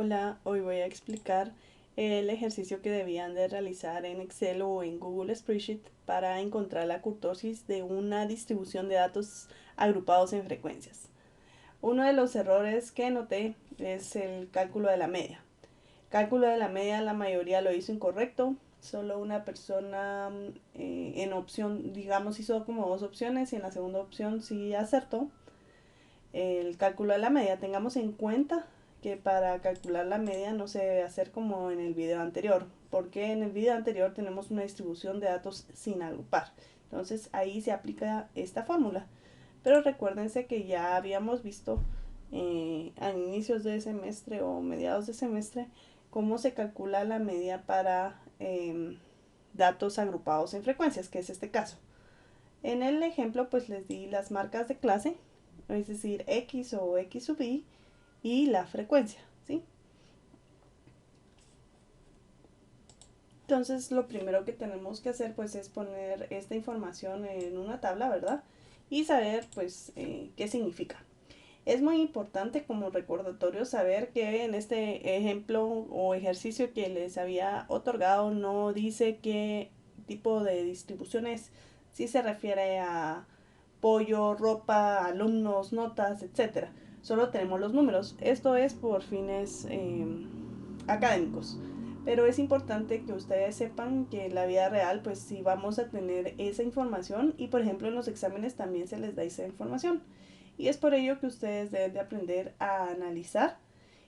Hola, hoy voy a explicar el ejercicio que debían de realizar en Excel o en Google Spreadsheet para encontrar la kurtosis de una distribución de datos agrupados en frecuencias. Uno de los errores que noté es el cálculo de la media. Cálculo de la media, la mayoría lo hizo incorrecto. Solo una persona en opción, digamos, hizo como dos opciones y en la segunda opción sí acertó el cálculo de la media. Tengamos en cuenta que para calcular la media no se debe hacer como en el video anterior, porque en el video anterior tenemos una distribución de datos sin agrupar. Entonces ahí se aplica esta fórmula. Pero recuérdense que ya habíamos visto a inicios de semestre o mediados de semestre cómo se calcula la media para datos agrupados en frecuencias, que es este caso. En el ejemplo pues les di las marcas de clase, es decir, x o x sub i y la frecuencia, ¿sí? Entonces lo primero que tenemos que hacer pues es poner esta información en una tabla, ¿verdad? Y saber pues qué significa. Es muy importante como recordatorio saber que en este ejemplo o ejercicio que les había otorgado no dice qué tipo de distribución es. Si se refiere a pollo, ropa, alumnos, notas, etcétera. Solo tenemos los números. Esto es por fines académicos. Pero es importante que ustedes sepan que en la vida real, pues sí vamos a tener esa información y por ejemplo en los exámenes también se les da esa información. Y es por ello que ustedes deben de aprender a analizar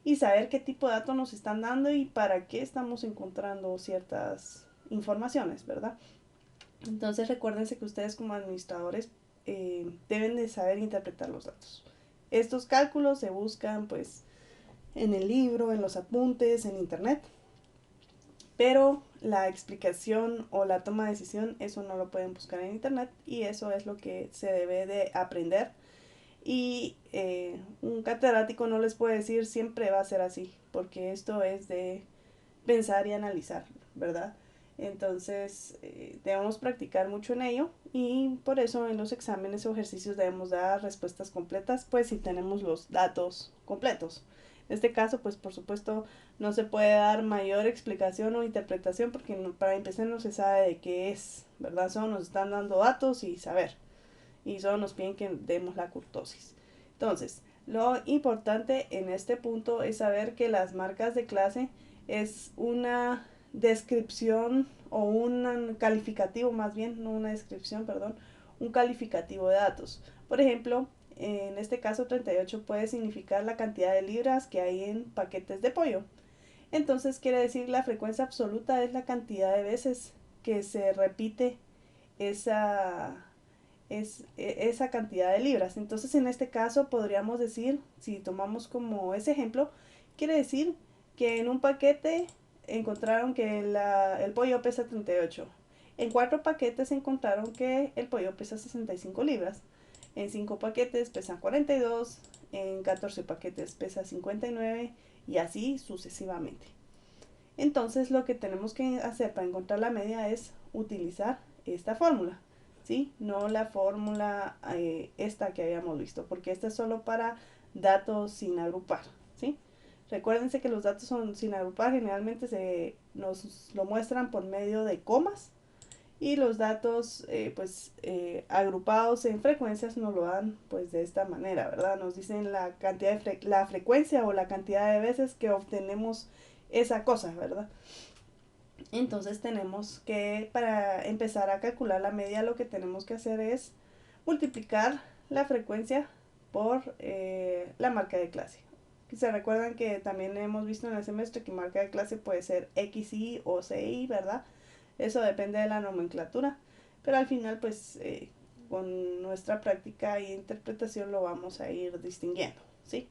y saber qué tipo de datos nos están dando y para qué estamos encontrando ciertas informaciones, ¿verdad? Entonces recuérdense que ustedes como administradores deben de saber interpretar los datos. Estos cálculos se buscan pues en el libro, en los apuntes, en internet, pero la explicación o la toma de decisión, eso no lo pueden buscar en internet y eso es lo que se debe de aprender. Y un catedrático no les puede decir siempre va a ser así, porque esto es de pensar y analizar, ¿verdad? Entonces debemos practicar mucho en ello y por eso en los exámenes o ejercicios debemos dar respuestas completas, pues si tenemos los datos completos. En este caso, pues por supuesto no se puede dar mayor explicación o interpretación porque para empezar no se sabe de qué es, ¿verdad? Solo nos están dando datos y saber y solo nos piden que demos la kurtosis. Entonces, lo importante en este punto es saber que las marcas de clase es una descripción o un calificativo, más bien, no una descripción, perdón, un calificativo de datos. Por ejemplo, en este caso 38 puede significar la cantidad de libras que hay en paquetes de pollo. Entonces quiere decir la frecuencia absoluta es la cantidad de veces que se repite esa esa cantidad de libras. Entonces en este caso podríamos decir, si tomamos como ese ejemplo, quiere decir que en un paquete encontraron que el pollo pesa 38. En 4 paquetes encontraron que el pollo pesa 65 libras. En 5 paquetes pesa 42. En 14 paquetes pesa 59 y así sucesivamente. Entonces lo que tenemos que hacer para encontrar la media es utilizar esta fórmula, ¿sí? No la fórmula esta que habíamos visto, porque esta es solo para datos sin agrupar, ¿sí? Recuérdense que los datos son sin agrupar generalmente nos lo muestran por medio de comas y los datos agrupados en frecuencias nos lo dan pues de esta manera, ¿verdad? Nos dicen la cantidad de la frecuencia o la cantidad de veces que obtenemos esa cosa, ¿verdad? Entonces tenemos que, para empezar a calcular la media, lo que tenemos que hacer es multiplicar la frecuencia por la marca de clase. Se recuerdan que también hemos visto en el semestre que marca de clase puede ser XI o CI, ¿verdad? Eso depende de la nomenclatura, pero al final pues con nuestra práctica e interpretación lo vamos a ir distinguiendo, ¿sí?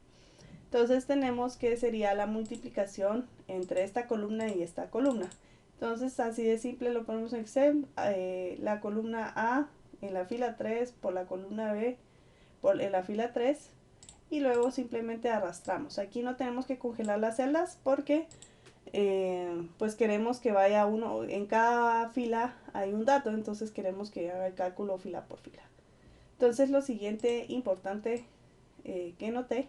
Entonces tenemos que sería la multiplicación entre esta columna y esta columna. Entonces así de simple lo ponemos en Excel, la columna A en la fila 3 por la columna B en la fila 3 y luego simplemente arrastramos. Aquí no tenemos que congelar las celdas porque pues queremos que vaya uno, en cada fila hay un dato, entonces queremos que haga el cálculo fila por fila. Entonces lo siguiente importante que noté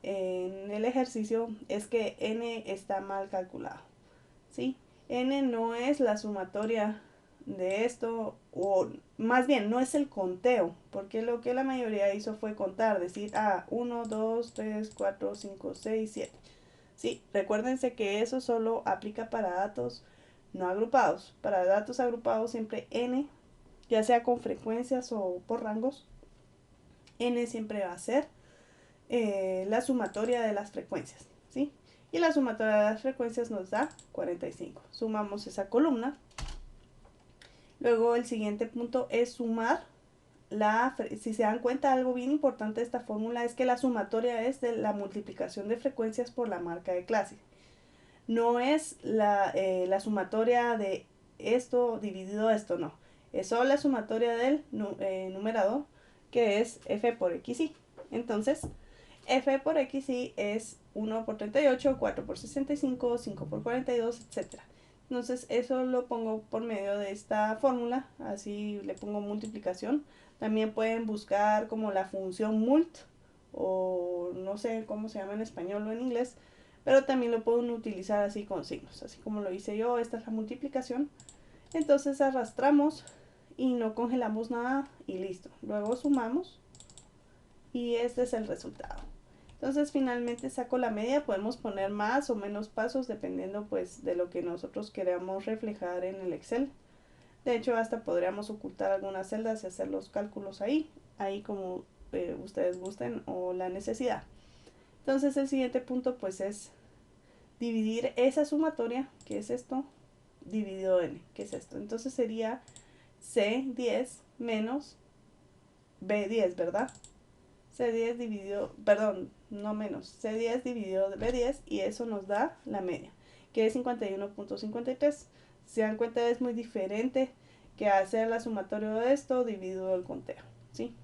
en el ejercicio es que n está mal calculado, ¿sí? N no es la sumatoria de esto, o más bien no es el conteo, porque lo que la mayoría hizo fue contar, decir, 1, 2, 3, 4, 5, 6, 7. Sí, recuérdense que eso solo aplica para datos no agrupados. Para datos agrupados siempre n, ya sea con frecuencias o por rangos, n siempre va a ser la sumatoria de las frecuencias, ¿sí? Y la sumatoria de las frecuencias nos da 45. Sumamos esa columna. Luego el siguiente punto es sumar si se dan cuenta, algo bien importante de esta fórmula es que la sumatoria es de la multiplicación de frecuencias por la marca de clase. No es la sumatoria de esto dividido esto, no. Es solo la sumatoria del numerador, que es f por xy. Entonces, f por xy es 1 por 38, 4 por 65, 5 por 42, etc. Entonces, eso lo pongo por medio de esta fórmula, así le pongo multiplicación. También pueden buscar como la función mult, o no sé cómo se llama en español o en inglés, pero también lo pueden utilizar así con signos, así como lo hice yo. Esta es la multiplicación. Entonces arrastramos y no congelamos nada y listo. Luego sumamos y este es el resultado. Entonces finalmente saco la media. Podemos poner más o menos pasos dependiendo pues de lo que nosotros queramos reflejar en el Excel. De hecho, hasta podríamos ocultar algunas celdas y hacer los cálculos ahí como ustedes gusten o la necesidad. Entonces el siguiente punto pues es dividir esa sumatoria, que es esto, dividido n, que es esto. Entonces sería C10 menos B10, ¿verdad? C10 dividido, perdón, no menos, C10 dividido de B10 y eso nos da la media, que es 51.53. Se dan cuenta, es muy diferente que hacer la sumatoria de esto dividido el conteo, ¿sí?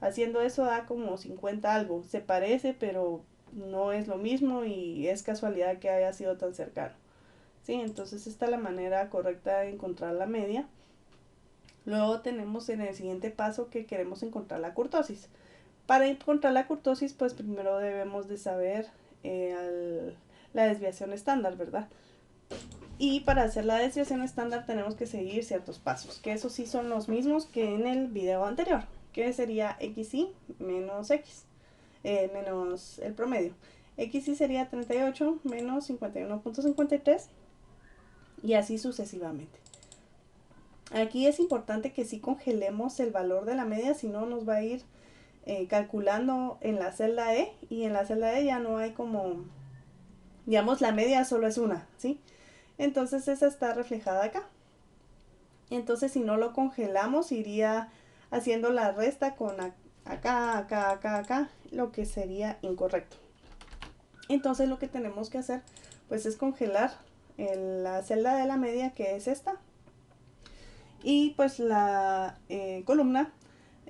Haciendo eso da como 50 algo, se parece, pero no es lo mismo y es casualidad que haya sido tan cercano, ¿sí? Entonces esta es la manera correcta de encontrar la media. Luego tenemos en el siguiente paso que queremos encontrar la kurtosis. Para encontrar la kurtosis, pues primero debemos de saber la desviación estándar, ¿verdad? Y para hacer la desviación estándar tenemos que seguir ciertos pasos, que esos sí son los mismos que en el video anterior, que sería xy menos x, menos el promedio. Xy sería 38 menos 51.53 y así sucesivamente. Aquí es importante que sí congelemos el valor de la media, si no nos va a ir calculando en la celda E, y en la celda E ya no hay como, digamos, la media solo es una, ¿sí? Entonces esa está reflejada acá. Entonces si no lo congelamos iría haciendo la resta con acá, acá, acá, acá, lo que sería incorrecto. Entonces lo que tenemos que hacer pues es congelar la celda de la media, que es esta, y pues la columna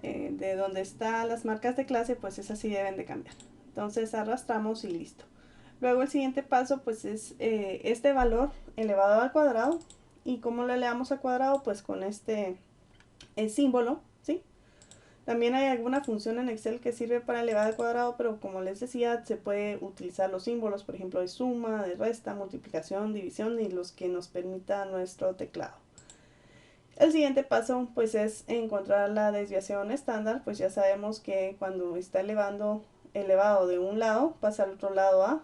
de donde están las marcas de clase, pues esas sí deben de cambiar. Entonces arrastramos y listo. Luego el siguiente paso pues es este valor elevado al cuadrado. ¿Y cómo lo elevamos al cuadrado? Pues con este símbolo, ¿sí? También hay alguna función en Excel que sirve para elevar al cuadrado, pero como les decía, se puede utilizar los símbolos, por ejemplo, de suma, de resta, multiplicación, división y los que nos permita nuestro teclado. El siguiente paso pues es encontrar la desviación estándar. Pues ya sabemos que cuando está elevado de un lado, pasa al otro lado a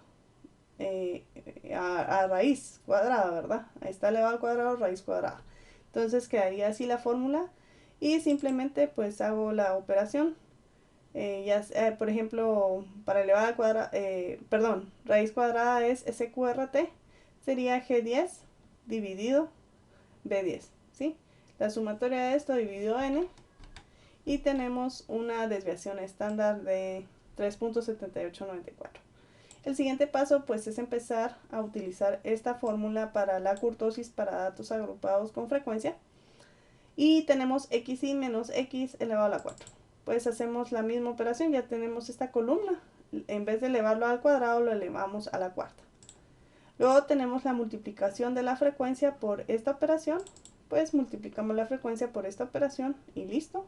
raíz cuadrada, ¿verdad? Ahí está elevado al cuadrado, raíz cuadrada. Entonces quedaría así la fórmula y simplemente pues hago la operación. Por ejemplo, para elevar al cuadrado, raíz cuadrada es SQRT, sería G10 dividido B10, ¿sí? La sumatoria de esto dividido n y tenemos una desviación estándar de 3.7894. El siguiente paso pues es empezar a utilizar esta fórmula para la kurtosis para datos agrupados con frecuencia y tenemos xy menos x elevado a la 4. Pues hacemos la misma operación, ya tenemos esta columna, en vez de elevarlo al cuadrado lo elevamos a la cuarta. Luego tenemos la multiplicación de la frecuencia por esta operación, pues multiplicamos la frecuencia por esta operación y listo.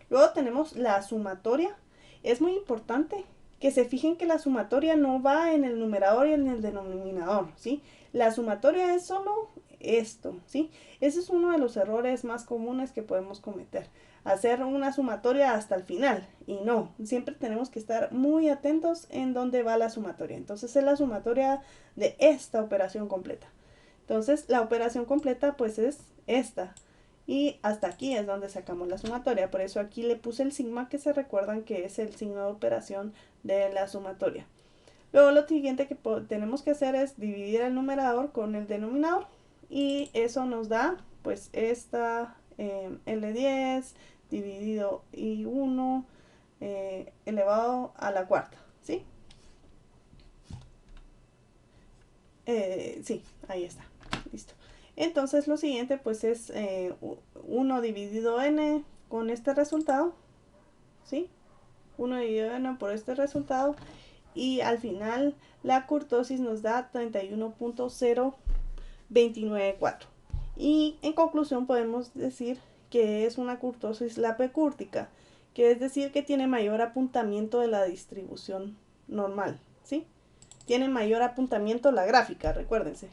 Luego tenemos la sumatoria. Es muy importante que se fijen que la sumatoria no va en el numerador y en el denominador, ¿sí? La sumatoria es solo esto, ¿sí? Ese es uno de los errores más comunes que podemos cometer. Hacer una sumatoria hasta el final, y no, siempre tenemos que estar muy atentos en dónde va la sumatoria. Entonces es la sumatoria de esta operación completa. Entonces la operación completa pues es esta. Y hasta aquí es donde sacamos la sumatoria. Por eso aquí le puse el sigma, que se recuerdan que es el signo de operación de la sumatoria. Luego lo siguiente que tenemos que hacer es dividir el numerador con el denominador. Y eso nos da pues esta L10 dividido I1 elevado a la cuarta. ¿Sí? Sí, ahí está. Listo. Entonces lo siguiente pues es 1 dividido n con este resultado, ¿sí? 1 dividido n por este resultado, y al final la kurtosis nos da 31.0294. Y en conclusión podemos decir que es una kurtosis lapecúrtica, que es decir que tiene mayor apuntamiento de la distribución normal, ¿sí? Tiene mayor apuntamiento la gráfica, recuérdense.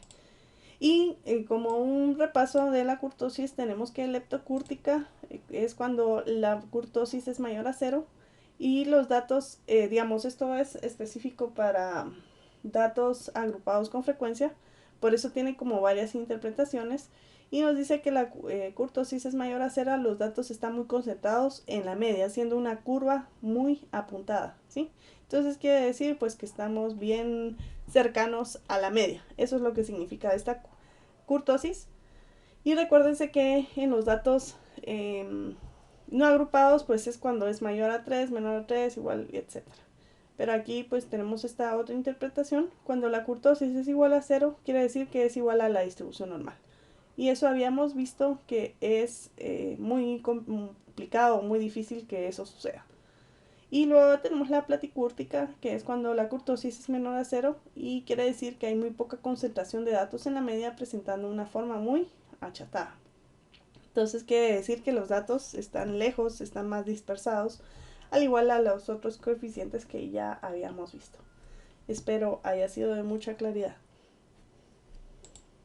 Y como un repaso de la kurtosis, tenemos que leptocúrtica es cuando la kurtosis es mayor a 0, y los datos, digamos, esto es específico para datos agrupados con frecuencia, por eso tiene como varias interpretaciones, y nos dice que la kurtosis es mayor a 0, los datos están muy concentrados en la media, siendo una curva muy apuntada, ¿sí? Entonces quiere decir pues que estamos bien cercanos a la media. Eso es lo que significa esta kurtosis. Y recuérdense que en los datos no agrupados pues es cuando es mayor a 3, menor a 3, igual, etc. Pero aquí pues tenemos esta otra interpretación. Cuando la kurtosis es igual a 0, quiere decir que es igual a la distribución normal. Y eso habíamos visto que es muy complicado, muy difícil que eso suceda. Y luego tenemos la platicúrtica, que es cuando la kurtosis es menor a 0, y quiere decir que hay muy poca concentración de datos en la media, presentando una forma muy achatada. Entonces quiere decir que los datos están lejos, están más dispersados, al igual a los otros coeficientes que ya habíamos visto. Espero haya sido de mucha claridad.